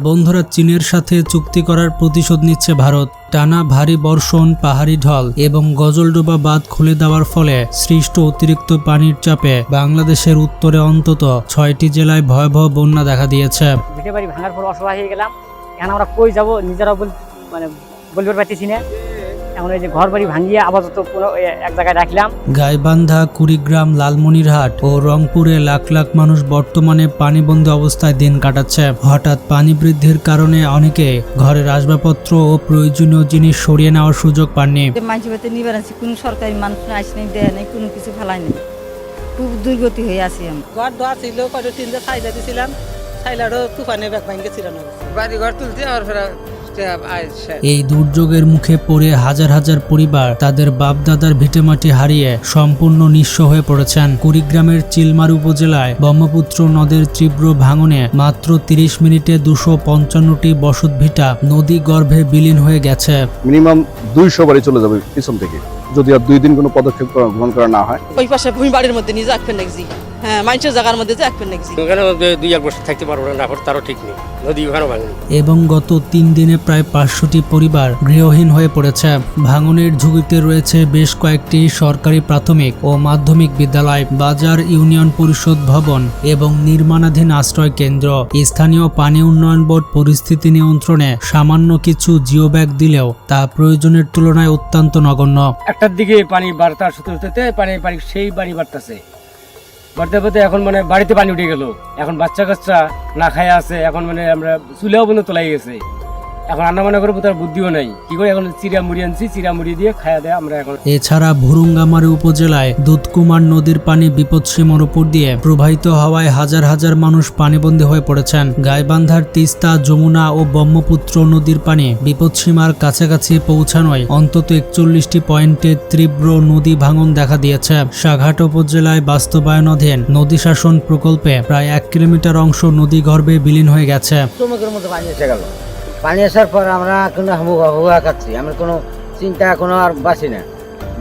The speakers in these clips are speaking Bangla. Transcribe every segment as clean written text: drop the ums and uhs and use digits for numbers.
বন্ধুরা, চীনের সাথে চুক্তি করার প্রতিশোধ নিচ্ছে ভারত। টানা ভারী বর্ষণ, পাহাড়ি ঢল এবং গজলডোবা বাঁধ খুলে দেওয়ার ফলে সৃষ্ট অতিরিক্ত পানির চাপে বাংলাদেশের উত্তরে অন্তত 6টি জেলায় ভয়াবহ বন্যা দেখা দিয়েছে। ভিটে বাড়ি ভাঙার পর অসহায় হয়ে গেলাম। এখন আমরা কই যাবো নিজেরা বলতে পারতেছি না। এখন এই যে ঘর বাড়ি ভাঙিয়ে আপাতত এক জায়গায় রাখলাম। গাইবান্ধা, কুড়িগ্রাম, লালমনিরহাট ও রংপুরে লাখ লাখ মানুষ বর্তমানে পানিবন্দী অবস্থায় দিন কাটাচ্ছে। হঠাৎ পানি বৃদ্ধির কারণে অনেকে ঘরের আসবাবপত্র ও প্রয়োজনীয় জিনিস সরিয়ে নেওয়ার সুযোগ পাননি। কোনো সরকারি মানুষ আসেনি, দেয় নাই, কোনো কিছু ফেলাই নেই। খুব দুর্গতি হয়ে আছি আমি। ঘর ধোয়া ছিল, কয়টা তিনটা সাইলা দিছিলাম, সাইলারও তুফানে ব্যাগ ভাঙে ছিল না। বাড়ি ঘর তুলতে আর এই দুর্যোগের মুখে পড়ে হাজার হাজার পরিবার তাদের বাপদাদার ভিটেমাটি হারিয়ে সম্পূর্ণ নিঃস্ব হয়ে পড়েছেন। কুড়িগ্রামের চিলমার উপজেলায় ব্রহ্মপুত্র নদের তীব্র ভাঙনে মাত্র 30 মিনিটে 255টি বসতভিটা নদী গর্ভে বিলীন হয়ে গেছে। মিনিমাম 200 বাড়ি চলে যাবে পিছন থেকে, যদি আর 2 দিন কোনো পদক্ষেপ গ্রহণ করা না হয়। ওই পাশে ভূমি বাড়ির মধ্যে নিজে একফেন দেখছি, হ্যাঁ, মানুষের জায়গার মধ্যে যে একফেন দেখছি। ওখানে 2-1 বছর থাকতে পারবো না, তারও ঠিক নেই, নদী ওখানে ভাঙে। এবং গত 3 দিনে প্রায় 500টি পরিবার গৃহহীন হয়ে পড়েছে। ভাঙনের ঝুঁকিতে রয়েছে বেশ কয়েকটি সরকারি প্রাথমিক ও মাধ্যমিক বিদ্যালয়, বাজার, ইউনিয়ন পরিষদ ভবন এবং নির্মাণাধীন আশ্রয় কেন্দ্র। স্থানীয় পানি উন্নয়ন বোর্ড পরিস্থিতি নিয়ন্ত্রণে সামান্য কিছু জিও ব্যাগ দিলেও তা প্রয়োজনের তুলনায় অত্যন্ত নগণ্য। একটার দিকে পানি বাড়তার সত্যতে পানি সেই পানি বাড়তেছে, বাড়তে বাড়তে এখন বাড়িতে পানি উঠে গেল। এখন বাচ্চা কাচ্চা না খায় আছে, এখন আমরা চুলেও বন্ধু তোলাই গেছে। এখন রান্না বান্না করে তার বুদ্ধিও নাই, কি করে এখন চিরা মুড়ি আনছি, চিরা মুড়ি দিয়ে খাওয়া দেয় আমরা এখন। এছাড়া ভুরুঙ্গামারী উপজেলায় দুধকুমার নদীর পানি বিপদসীমার উপর দিয়ে প্রবাহিত হওয়ায় হাজার হাজার মানুষ পানিবন্দী হয়ে পড়েছেন। গাইবান্ধার তিস্তা, যমুনা ও ব্রহ্মপুত্র নদীর পানি বিপদসীমার কাছাকাছি পৌঁছানোয় অন্তত 41টি পয়েন্টে তীব্র নদী ভাঙন দেখা দিয়েছে। সাঘাট উপজেলায় বাস্তবায়নাধীন নদী শাসন প্রকল্পে প্রায় 1 কিলোমিটার অংশ নদী গর্ভে বিলীন হয়ে গেছে। চমকের মধ্যে পানি এসে গেল। পানি আসার পর আমরা কোনো হুয়া খাচ্ছি, আমরা কোনো চিন্তা কোনো আর বাঁচি না।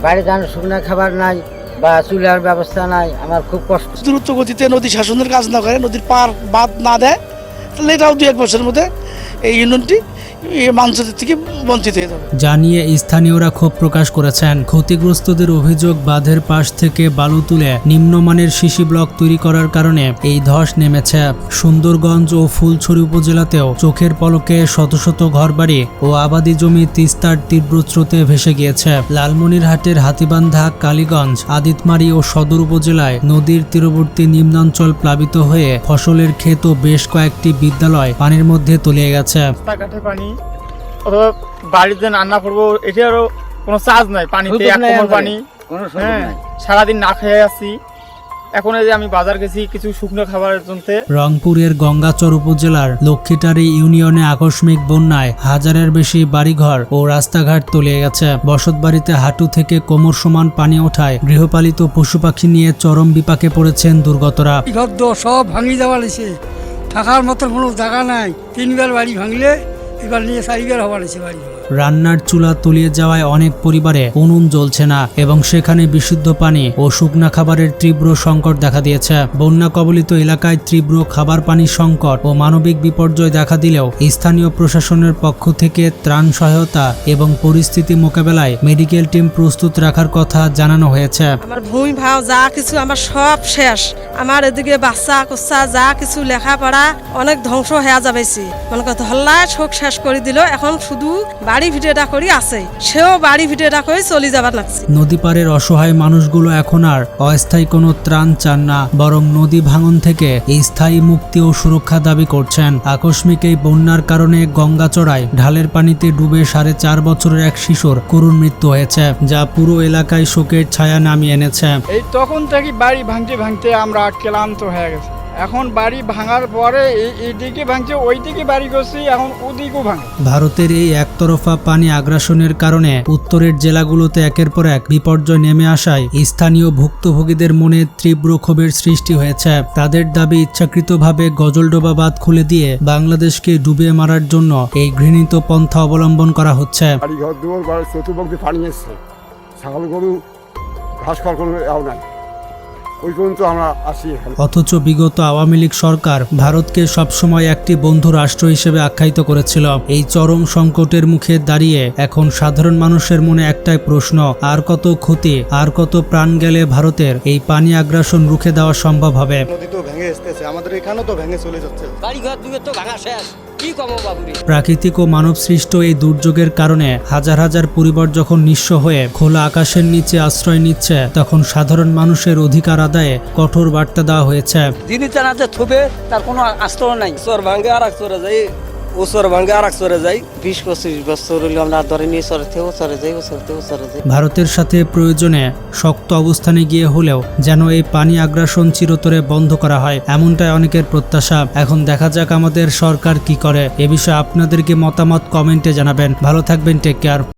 বাড়িতে শুকনো খাবার নাই বা চুলার ব্যবস্থা নাই, আমার খুব কষ্ট। দ্রুত গতিতে নদী শাসনের কাজ না করে, নদীর পার বাঁধ না দেয়, তাহলে এটাও 2-1 বছরের মধ্যে এই ইউনিয়নটি মানুষদের থেকে বঞ্চিত হয়ে যাবে জানিয়ে স্থানীয়রা ক্ষোভ প্রকাশ করেছেন। ক্ষতিগ্রস্তদের অভিযোগ, বাঁধের পাশ থেকে বালু তুলে নিম্নমানের সিসি ব্লক তৈরি করার কারণে এই ধস নেমেছে। সুন্দরগঞ্জ ও ফুলছড়ি উপজেলাতেও চোখের পলকে শত শত ঘরবাড়ি ও আবাদি জমি তিস্তার তীব্র স্রোতে ভেসে গিয়েছে। লালমনিরহাটের হাতীবান্ধা, কালীগঞ্জ, আদিতমারি ও সদর উপজেলায় নদীর তীরবর্তী নিম্নাঞ্চল প্লাবিত হয়ে ফসলের ক্ষেত ও বেশ কয়েকটি বিদ্যালয় পানির মধ্যে তলিয়ে গেছে। পানি অথবা বাড়িতে রান্না করবো, এটারও কোনো চার্জ নাই। পানিতে পানি, সারাদিন না খেয়ে আসছি। এখন এই যে আমি বাজার গেছি কিছু শুকনো খাবারের জন্য। রংপুরের গঙ্গাচর উপজেলার লক্ষ্মীটারি ইউনিয়নে আকস্মিক বন্যায় হাজারের বেশি বাড়িঘর ও রাস্তাঘাট তলিয়ে গেছে। বসতবাড়িতে হাঁটু থেকে কোমর সমান পানি ওঠায় গৃহপালিত পশু পাখি নিয়ে চরম বিপাকে পড়েছেন দুর্গতরা। সব ভাঙি যাওয়া লেছে, থাকার মতো কোনো জায়গা নাই। 3বার বাড়ি ভাঙলে, এবার নিয়ে 4বার হওয়া লেছে বাড়ি। রান্নার চুলা তলিয়ে যাওয়ায় অনেক পরিবারে উনুন জ্বলছে না এবং সেখানে বিশুদ্ধ পানি ও শুকনা খাবারের তীব্র সংকট দেখা দিয়েছে। বন্যা কবলিত এলাকায় তীব্র খাবার পানির সংকট ও মানবিক বিপর্যয় দেখা দিলেও স্থানীয় প্রশাসনের পক্ষ থেকে ত্রাণ সহায়তা এবং পরিস্থিতি মোকাবেলায় মেডিকেল টিম প্রস্তুত রাখার কথা জানানো হয়েছে। আমার ভূমি ভাও যা কিছু আমার সব শেষ। আমার এদিকে বাচ্চা কোচ্চা যা কিছু লেখাপড়া অনেক ধ্বংস হয়ে যাবেছি। মনে কথা হল্লায় শোক শেষ করে দিল। এখন শুধু বাড়ি ভিটেটা করি আছে, সেও বাড়ি ভিটেটা করে চলে যাবার লাগছে। নদী পারের অসহায় মানুষগুলো এখন আর অস্থায়ী কোনো ত্রাণ চান না, বরং নদী ভাঙন থেকে স্থায়ী মুক্তি ও সুরক্ষা দাবি করছেন। আকস্মিক এই বন্যার কারণে গঙ্গাচড়ায় ঢালের পানিতে ডুবে 4.5 বছরের এক শিশুর করুণ মৃত্যু হয়েছে, যা পুরো এলাকায় শোকের ছায়া নামিয়ে এনেছে। এই তখন থেকে বাড়ি ভাঙতে ভাঙতে আমরা ক্লান্ত হয়ে গেছি। এখন বাড়ি ভাঙার পরে এইদিকে ভাঙছে, ওইদিকে বাড়ি করছি, এখন ওদিকেও ভাঙে। ভারতের এই একতরফা পানি আগ্রাসনের কারণে উত্তরের জেলাগুলোতে একের পর এক বিপর্যয় নেমে আসায় স্থানীয় ভুক্তভোগীদের মনে তীব্র ক্ষোভের সৃষ্টি হয়েছে। তাদের দাবি, ইচ্ছাকৃতভাবে গজলডোবা বাঁধ খুলে দিয়ে বাংলাদেশকে ডুবিয়ে মারার জন্য এই ঘৃণিত পন্থা অবলম্বন করা হচ্ছে। চতুর্ভুক্তি পানি এসছে, ছাগল গরু ঘাস খাওয়ার কোনো নাই, ওই পর্যন্ত আমরা আসি। অথচ বিগত আওয়ামী লীগ সরকার ভারতকে সবসময় একটি বন্ধু রাষ্ট্র হিসেবে আখ্যায়িত করেছিল। এই চরম সংকটের মুখে দাঁড়িয়ে এখন সাধারণ মানুষের মনে একটাই প্রশ্ন, আর কত ক্ষতি, আর কত প্রাণ গেলে ভারতের এই পানি আগ্রাসন রুখে দেওয়া সম্ভব হবে? নদী তো ভেঙে আসতেছে, আমাদের এখানেও তো ভেঙে চলে যাচ্ছে। বাড়িঘর দুগে তো ভাঙা শেষ, কি কমো বাবুরে। প্রাকৃতিক ও মানব সৃষ্ট এই দুর্যোগের কারণে হাজার হাজার পরিবার যখন নিঃস্ব হয়ে খোলা আকাশের নিচে আশ্রয় নিচ্ছে, তখন সাধারণ মানুষের অধিকার আদায়ে কঠোর বার্তা দেওয়া হয়েছে। দিদি টানাতে থুবে তার কোনো আস্তরণ নাই। চর ভাঙ্গে আর এক চরে যাই, ও চর ভাঙ্গে আর এক চরে যাই। 20-25 বছর হইলে আমরা ধরে নিয়ে চরে থেকে ও চরে যাই, ও চরে থেকে ও চরে যাই। ভারতের সাথে প্রয়োজনে শক্ত অবস্থানে গিয়ে হলেও যেন এই পানি আগ্রাসন চিরতরে বন্ধ করা হয়, এমনটাই অনেকের প্রত্যাশা। এখন দেখা যাক আমাদের সরকার কি করে। এ বিষয়ে আপনাদেরকে মতামত কমেন্টে জানাবেন। ভালো থাকবেন, টেক কেয়ার।